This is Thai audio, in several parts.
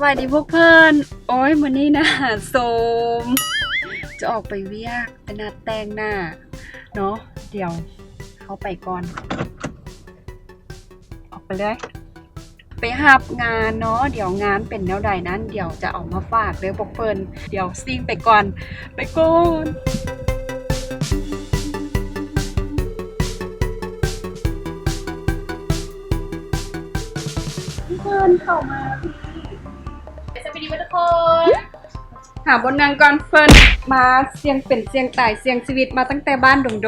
วัสดีพวกเพื่อนโอ้ยวันนี้นะโซมจะออกไปเวียกไปนัดแต่งหน้าเนาะเดี๋ยวเข้าไปก่อนออกไปเลยไปหับงานเนาะเดี๋ยวงานเป็นแนวใดนั้นเดี๋ยวจะออกมาฝากเด้อพวกเพื่อนเดี๋ยวซิ่งไปก่อนเพื่อนเข้ามาสวัสดีทุกคน หาบนนางก่อนเฟิร์นมาเสียงเป็นเสียงตายเสียงชีวิตมาตั้งแต่บ้านดงโด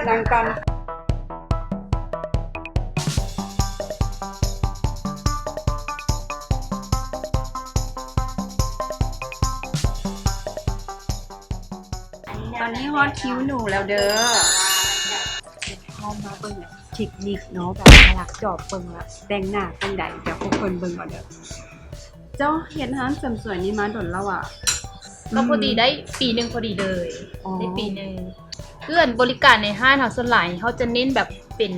นางก่อนตอนนี้ฮอตคิ้วหนูแล้วเด้อเข้ามาเบิ่งเทคนิคเนาะแบบหลักจอบเบิ่งละแต่งหน้าแต่งใดเดี๋ยวพวกคนเบิ่งก่อนเด้อเจ้าเห็นร้านเสริมสวยนี่มาดนแล้วอ่ะก็พอดีได้ปีหนึ่งพอดีเลยได้ปีหนึ่งเพื่อนบริการในห้างเขาส่วนใหญ่เขาจะเน้นแบบเป็น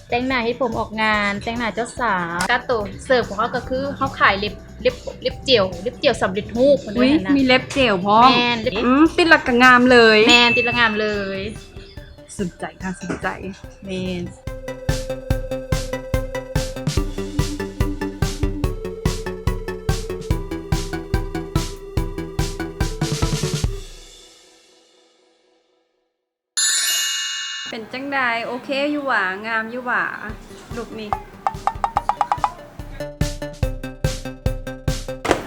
แต่งหน้าให้ผมออกงานแต่งหน้าเจ้าสาวการตัวเสิร์ฟของเขาก็คือเขาขายเล็บเจียวสำเร็จรูปคนด้วยนะมีเล็บเจลพร้อมแมนติดหลักกงามเลยแมนติดละงามเลยสนใจค่ะสนใจแมนเป็นจังใดโอเคอยู่หว่างามอยู่หว่าลูกนี่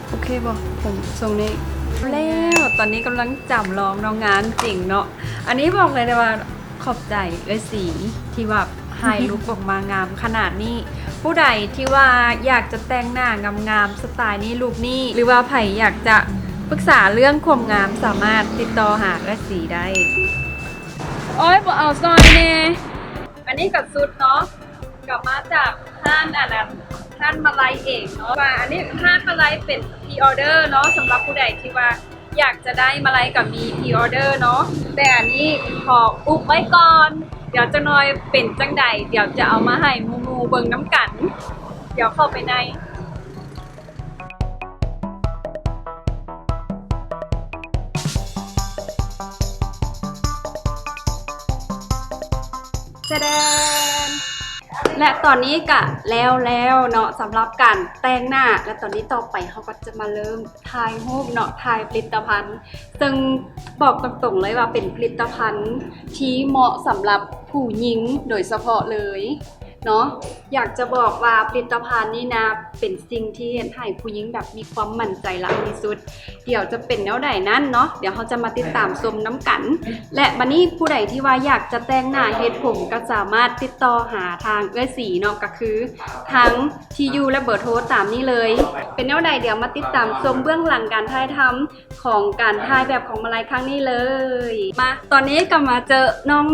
โอเคบ่ผมทรงนี้แล้วตอนนี้กำลังจำลองน้องงานจริงเนาะอันนี้บอกเลยว่าขอบใจเลยสีที่ว่าให้ลุกออกมางามขนาดนี้ผู้ใดที่ว่าอยากจะแต่งหน้างามๆสไตล์นี้ลูกนี่หรือว่าไผ่อยากจะปรึกษาเรื่องความงามสามารถติดต่อหาและสีได้โอ้ยบอกเอาซอยเน่อันนี้กับซุดเนาะกลับมาจากห้านห้านมาลัยเองเนาะว่าอันนี้ห้านมาลัยเป็นพรีออเดอร์เนาะสำหรับผู้ใดที่ว่าอยากจะได้มาลัยกับมีพรีออเดอร์เนาะแต่อันนี้ขออุบไว้ก่อนเดี๋ยวจะน้อยเป็นจังใดเดี๋ยวจะเอามาให้มูเบิ่งน้ำกันเดี๋ยวเข้าไปในและตอนนี้กะแล้วเนาะสำหรับการแต่งหน้าและตอนนี้ต่อไปเขาก็จะมาเริ่มถ่ายรูปเนาะถ่ายผลิตภัณฑ์ซึ่งบอกตรงๆเลยว่าเป็นผลิตภัณฑ์ที่เหมาะสำหรับผู้หญิงโดยเฉพาะเลยเนาะอยากจะบอกว่าผลิตภัณฑ์นี้นะเป็นสิ่งที่เห็นให้ผู้หญิงแบบมีความมั่นใจหลักที่สุดเดี๋ยวจะเป็นแนวใดนั้นเนาะเดี๋ยวเขาจะมาติดตามชมน้ำกันและบัดนี้ผู้ใดที่ว่าอยากจะแต่งหน้าเฮ็ดผมก็สามารถติดต่อหาทางเอื้อสีเนาะก็คือทั้งที่อยู่และเบอร์โทรตามนี้เลยเป็นแนวใดเดี๋ยวมาติดตามชมเบื้องหลังการถ่ายทำของการถ่ายแบบของมาลัยครั้งนี้เลยมาตอนนี้ก็มาเจอ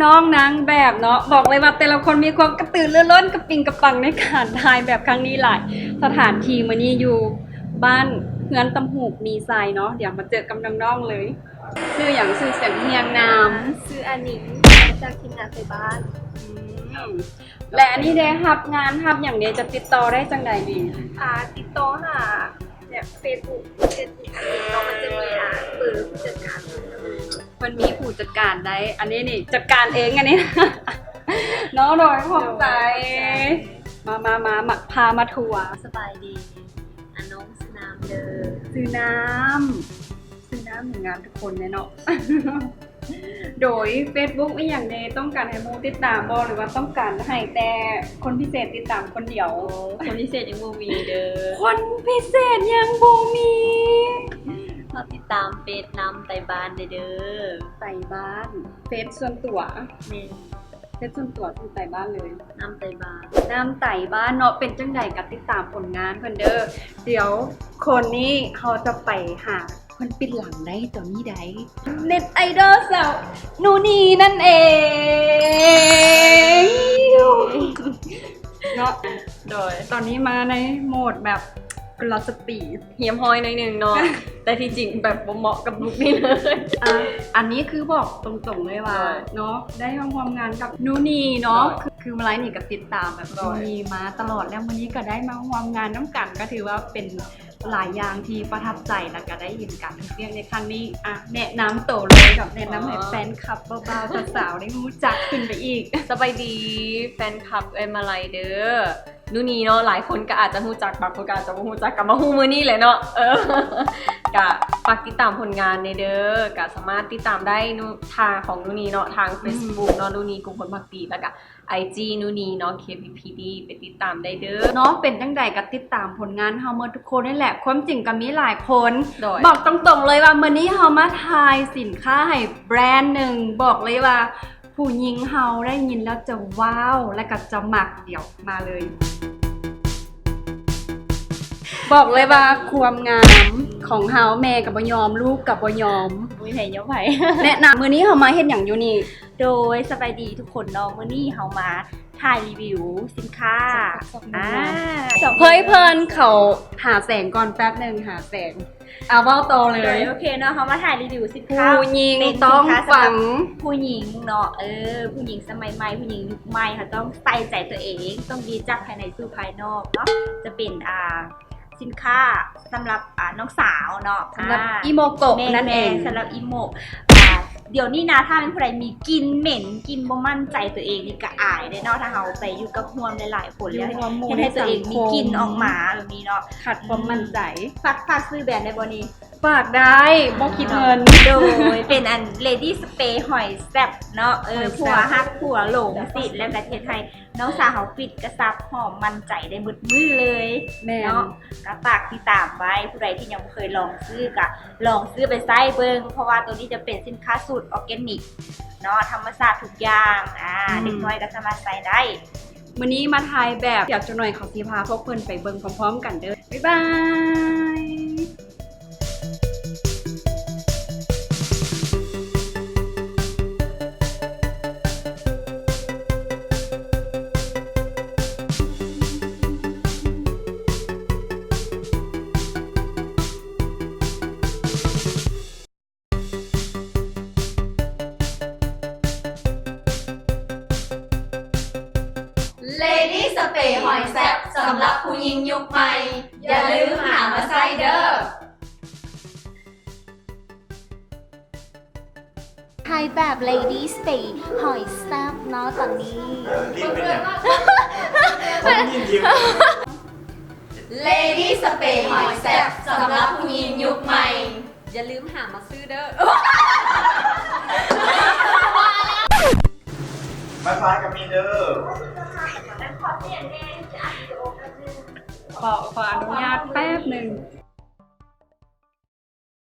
น้องๆนางแบบเนาะบอกเลยว่าแต่ละคนมีความกระตือรือร้นกระปิงกระปังในการถ่ายแบบครั้งนี้หลายสถานที่มื้อนี้อยู่บ้านเฮือนตำหูกมีทรายเนาะเดี๋ยวมาเจอกับน้องๆเลยชื่ออย่างชื่อเสียงเฮียงนามชื่ออานิงจากทีมงานไปบ้านและอันนี้ได้รับงานรับอย่างเดียวจะติดต่อได้จังใดดีติดต่อหาเนี่ยเฟซบุ๊กเรามันจะมีเบอร์ผู้จัดการมันมีผู้จัดการได้อันนี้นี่จัดการเองอันนี้ น้องโดยขอบใจมาพามาทัวร์สบายดีน้องสนามเด้อซื้อน้ำหนึ่งงานทุกคนเนาะ โดย Facebook ไม่อย่างเดต้องการให้มูติดตามบอหรือว่าต้องการให้แต่คนพิเศษติดตามคนเดียวคนพิเศษยังบ่มีเด้อคนพิเศษยังบ่มีเราติดตามเฟซน้ำไต่บ้านเด้อไต่บ้านเฟซส่วนตัวเฟซส่วนตัวคือไต่บ้านเลยน้ำไต่บ้านเนาะเป็นจังใดกับติดตามผลงานเพิ่นเด้อเดี๋ยวคนนี้เขาจะไปหามันปิดหลังได้ตอนนี้ได้เน็ตไอดอลสาวนูนีนั่นเองเนาะโดยตอนนี้มาในโหมดแบบกลอสปีดเฮียมห้อยหน่อยนึงเนาะ แต่ที่จริงแบบเหมาะกับลุคนี้เลยอันนี้คือบอกตรงๆเลยว่าเนาะได้ทำความงานกับนูนีเนาะคื คือมาไลฟ์นี่ก็ติดตามแบบมีมาตลอดแล้ววันนี้ก็ได้มาร่วมงานน้ำกันก็ถือว่าเป็นหลายอย่างที่ประทับใจแล้วก็ได้ยินกันเรื่องในครั้งนี้อ่ะแนะนำโตเลยกับแนะนำให้แฟนคลับเบาๆสาวๆได้รู้จักขึ้นไปอีก สบายดีแฟนคลับมาลัยเด้อนู่นนี่เนาะหลายคนก็อาจจะรู้จักบางคนก็อาจจะไม่รู้จักกับมาฮู้มือนี่เลยเนาะกะฝากติดตามผลงานในเด้อกะสามารถติดตามได้ทางของนู่นนี่เนาะทาง Facebook เนาะนู่นนี่กลุ่มคนพักดีแล้วก็ IG นู่นนี่เนาะ KPPD ไปติดตามได้เด้อ เนาะเป็นจังใดก็ติดตามผลงานเฮาเมื่อทุกคนนั่นแหละความจริงก็มีหลายคน โดย บอกตรงๆเลยว่ามื้อนี้เฮามาทายสินค้าให้แบรนด์หนึ่งบอกเลยว่าผู้หญิงเฮาได้ยินแล้วจะว้าวและก็จะหมักเดี๋ยวมาเลย บอกเลยว่าความงามของเฮาแม่กับบ่ยอมลูกกับบ่ยอม มีเพลงยกไผ่ แนะนำมื้อนี้เฮามาเฮ็ดหยังอยู่นี่ โดยสบายดีทุกคนเนาะมื้อนี้เฮามาถ่ายรีวิวสินค้าสอง เฮ้ยเพิ่นเขาหาแสงก่อนแป๊บหนึงหาแสงเอาเว้าต่อเล โด ย ยโอเคเนาะเฮามาถ่ายรีวิวสินค้า ผู้หญิง เป็น ต้อง สินค้าสำห ฟั รับ ง ผู้หญิงเนาะผู้หญิงสมัยใหม่ผู้หญิงยุคใหม่ค่ะต้องใส่ใจตัวเองต้องดีจากภายในสู่ภายนอกเนาะจะเป็นสินค้าสำหรับน้องสาวเนาะ สำหรับอีโมโกะนั่นเอง สำหรับอีโมเดี๋ยวนี้นะถ้าเป็นผู้ใดมีกลินเหม็นกลินบ่มั่นใจตัวเองนี่ก็อายได้เนาะถ้าเราไปอยู่กับห่วมหลายๆคนแล้ว อยู่กับหมู่ ให้ตัวเอง ในสังคม มีกลินออกมาแบบนี้เนาะ ขัดความมั่นใจ ฝากซื้อแบรนด์ในบนี้ ฝากได้บ่คิดเงิน โดยเป็นอัน Lady Spray หอยแซ่บเนาะหอยแซ่บ ผัวฮักผัวหลงสิแล้วประเทศไทยน้องสาวเขาปิดกระซับหอมมั่นใจได้มืดมือเลย แม่ เนาะก็ฝากติดตามไว้ผู้ใดที่ยังไม่เคยลองซื้อก็ลองซื้อไปใส่เบิ่งเพราะว่าตัวนี้จะเป็นสินค้าสูตรออร์แกนิกเนาะธรรมชาติทุกอย่างเด็กน้อยก็สามารถใส่ได้ มื้อนี้มาทายแบบอยากจะหน่อยขอสิพาพวกเพิ่นไปเบิ่งพร้อมๆกันเด้อบ๊ายบาย Lady Spray หอยแซ่บสำหรับผู้หญิงยุคใหม่อย่าลืมหามาใส่เด้อ ไทยแบบ Lady Spray หอยแซ่บเนาะตอนนี้ Lady Spray หอยแซ่บสำหรับผู้หญิงยุคใหม่อย่าลืมหามาซื้อเด้อ มาฟ้ากับมีเด้อ ขออนุญาตแป๊บหนึ่ง